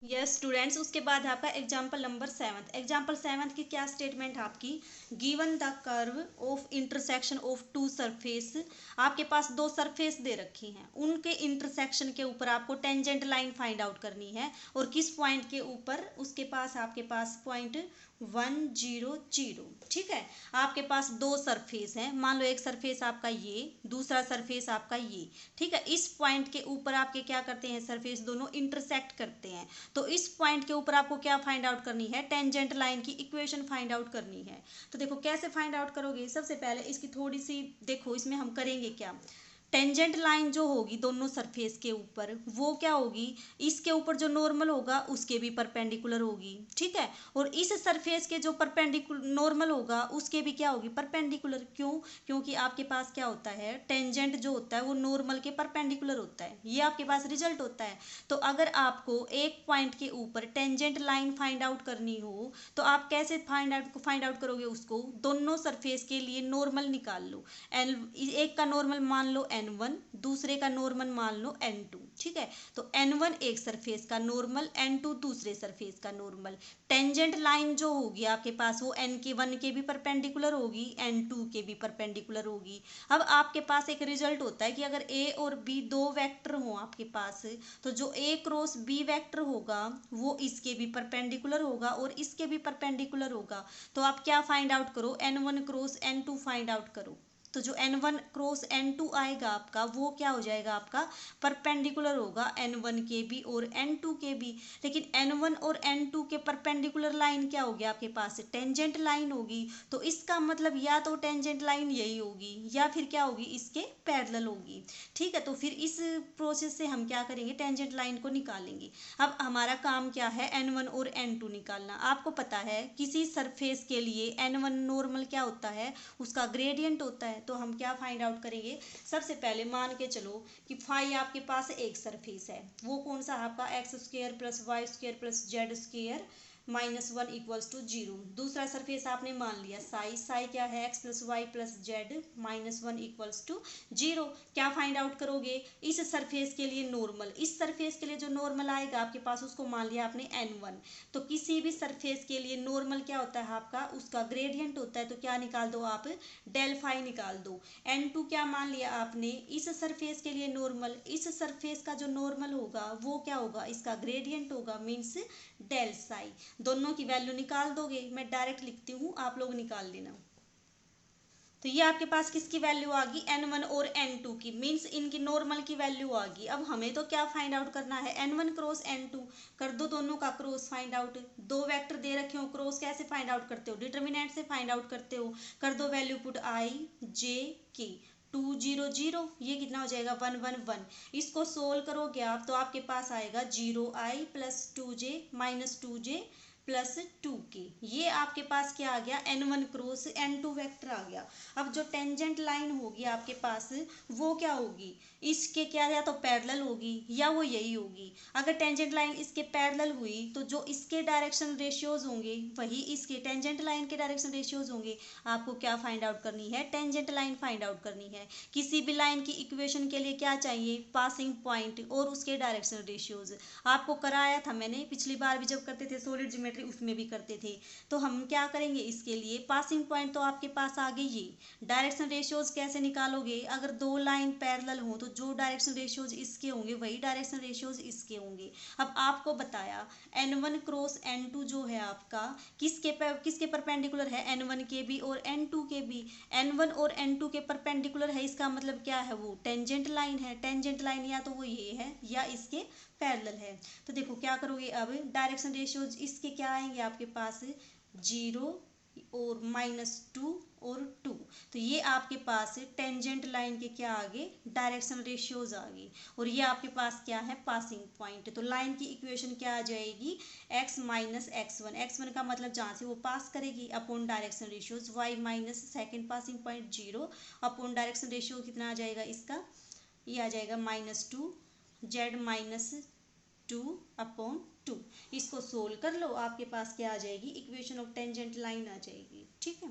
Yes students, उसके बाद आपका एग्जाम्पल नंबर 7। एग्जाम्पल 7 की क्या स्टेटमेंट आपकी, given the curve of intersection of two surface. आपके पास दो सरफेस दे रखी हैं, उनके इंटरसेक्शन के ऊपर आपको टेंजेंट लाइन फाइंड आउट करनी है। और किस पॉइंट के ऊपर, उसके पास आपके पास पॉइंट 1 0 0। ठीक है, आपके पास दो सरफेस हैं, मान लो एक सरफेस आपका ये, दूसरा सरफेस आपका ये। ठीक है, इस पॉइंट के ऊपर आपके क्या करते हैं, सरफेस दोनों इंटरसेक्ट करते हैं। तो इस पॉइंट के ऊपर आपको क्या फाइंड आउट करनी है, टेंजेंट लाइन की इक्वेशन फाइंड आउट करनी है। तो देखो कैसे फाइंड आउट करोगे, सबसे पहले इसकी थोड़ी सी देखो, इसमें हम करेंगे क्या, टेंजेंट लाइन जो होगी दोनों सरफेस के ऊपर, वो क्या होगी, इसके ऊपर जो नॉर्मल होगा उसके भी परपेंडिकुलर होगी। ठीक है, और इस सरफेस के जो परपेंडिकुलर नॉर्मल होगा उसके भी क्या होगी, परपेंडिकुलर। क्यों, क्योंकि आपके पास क्या होता है, टेंजेंट जो होता है वो नॉर्मल के परपेंडिकुलर होता है, ये आपके पास रिजल्ट होता है। तो अगर आपको एक पॉइंट के ऊपर टेंजेंट लाइन फाइंड आउट करनी हो तो आप कैसे फाइंड आउट करोगे उसको, दोनों सरफेस के लिए नॉर्मल निकाल लो। एक का नॉर्मल मान लो n1, दूसरे का नॉर्मल मान लो n2। ठीक है, तो n1 एक सरफेस का नॉर्मल, n2 दूसरे सरफेस का नॉर्मल। टेंजेंट लाइन जो होगी आपके पास वो n के 1 के भी परपेंडिकुलर होगी, n2 के भी परपेंडिकुलर होगी। अब आपके पास एक रिजल्ट होता है कि अगर a और b दो वेक्टर हो आपके पास, तो जो a क्रॉस b वेक्टर होगा वो इसके भी परपेंडिकुलर होगा और इसके भी परपेंडिकुलर होगा। तो आप क्या फाइंड आउट करो, n1 cross n2 find out करो। तो जो n1 क्रॉस n2 आएगा आपका, वो क्या हो जाएगा, आपका परपेंडिकुलर होगा n1 के भी और n2 के भी। लेकिन n1 और n2 के परपेंडिकुलर लाइन क्या होगी आपके पास, टेंजेंट लाइन होगी। तो इसका मतलब या तो टेंजेंट लाइन यही होगी या फिर क्या होगी, इसके पैरेलल होगी। ठीक है, तो फिर इस प्रोसेस से हम क्या करेंगे, टेंजेंट लाइन को निकालेंगे। अब हमारा काम क्या है, n1 और n2 निकालना। आपको पता है किसी सरफेस के लिए n1 नॉर्मल क्या होता है, उसका ग्रेडियंट होता है। तो हम क्या फाइंड आउट करेंगे, सबसे पहले मान के चलो कि फाई आपके पास एक सरफेस है, वो कौन सा आपका x square plus y square plus z square -1 equals to 0। दूसरा सरफेस आपने मान लिया साई, साई क्या है, x plus y plus z -1 equals to 0। क्या फाइंड आउट करोगे, इस सरफेस के लिए नॉर्मल, इस सरफेस के लिए जो नॉर्मल आएगा आपके पास उसको मान लिया आपने n1। तो किसी भी सरफेस के लिए नॉर्मल क्या होता है आपका, उसका ग्रेडियंट होता है। तो क्या निकाल दो आप, डेल फाई निकाल दो। n2 क्या मान लिया आपने, इस सरफेस के लिए नॉर्मल, इस सरफेस का जो नॉर्मल होगा वो क्या होगा, इसका ग्रेडियंट होगा, मीन्स डेल साई। दोनों की वैल्यू निकाल दोगे, मैं डायरेक्ट लिखती हूँ, आप लोग निकाल देना। तो ये आपके पास किसकी वैल्यू आ गई, n1 और n2 की, मीन्स इनकी नॉर्मल की वैल्यू आ गई। अब हमें तो क्या फाइंड आउट करना है, n1 क्रॉस n2 कर दो, दोनों का क्रॉस फाइंड आउट। दो वेक्टर दे रखे हो, क्रॉस कैसे फाइंड आउट करते हो, डिटर्मिनेंट से फाइंड आउट करते हो। कर दो value put i j k, 2 0 0, ये कितना हो जाएगा 1 1 1। इसको सोल्व करोगे आप तो आपके पास आएगा 0i plus 2j minus 2j plus 2k। ये आपके पास क्या आ गया, n1 क्रॉस n2 वेक्टर आ गया। अब जो टेंजेंट लाइन होगी आपके पास वो क्या होगी, इसके क्या, या तो पैरेलल होगी या वो यही होगी। अगर टेंजेंट लाइन इसके पैरेलल हुई तो जो इसके डायरेक्शन रेशियोज होंगे वही इसके टेंजेंट लाइन के डायरेक्शन रेशियोज होंगे। आपको क्या फाइंड आउट करनी है, टेंजेंट लाइन फाइंड आउट करनी है। किसी भी लाइन की इक्वेशन के लिए क्या चाहिए, पासिंग पॉइंट और उसके डायरेक्शन रेशियोज। आपको कराया था मैंने पिछली बार भी, जब करते थे सॉलिड ज्योमेट्री उसमें भी करते थे। तो हम क्या करेंगे, इसके लिए पासिंग पॉइंट तो आपके पास आ गई, ये डायरेक्शन रेशियोज कैसे निकालोगे, अगर दो लाइन पैरेलल हो तो जो डायरेक्शन रेशियोज इसके होंगे वही डायरेक्शन रेशियोज इसके होंगे। अब आपको बताया n1 क्रॉस n2 जो है आपका किसके परपेंडिकुलर है, n1 के भी और n2 के भी। n1 और n2 के परपेंडिकुलर है, इसका मतलब क्या है, वो टेंजेंट लाइन है। टेंजेंट लाइन या तो वो ये है या इसके पैरेलल है। तो देखो क्या करोगे, अब डायरेक्शन रेशियोज इसके क्या आएंगे आपके पास, 0 और -2 और 2। तो ये आपके पास टेंजेंट लाइन के क्या आ गए, डायरेक्शन रेशियोज आ गई। और ये आपके पास क्या है, पासिंग पॉइंट। तो लाइन की इक्वेशन क्या आ जाएगी, x माइनस x1, x1 का मतलब जहाँ से वो पास करेगी upon direction ratios, y minus second passing point 0 upon direction ratio कितना आ जाएगा इसका, ये आ जाएगा -2, z -2 अपॉन 2। इसको सोल्व कर लो, आपके पास क्या आ जाएगी, इक्वेशन ऑफ टेंजेंट लाइन आ जाएगी। ठीक है।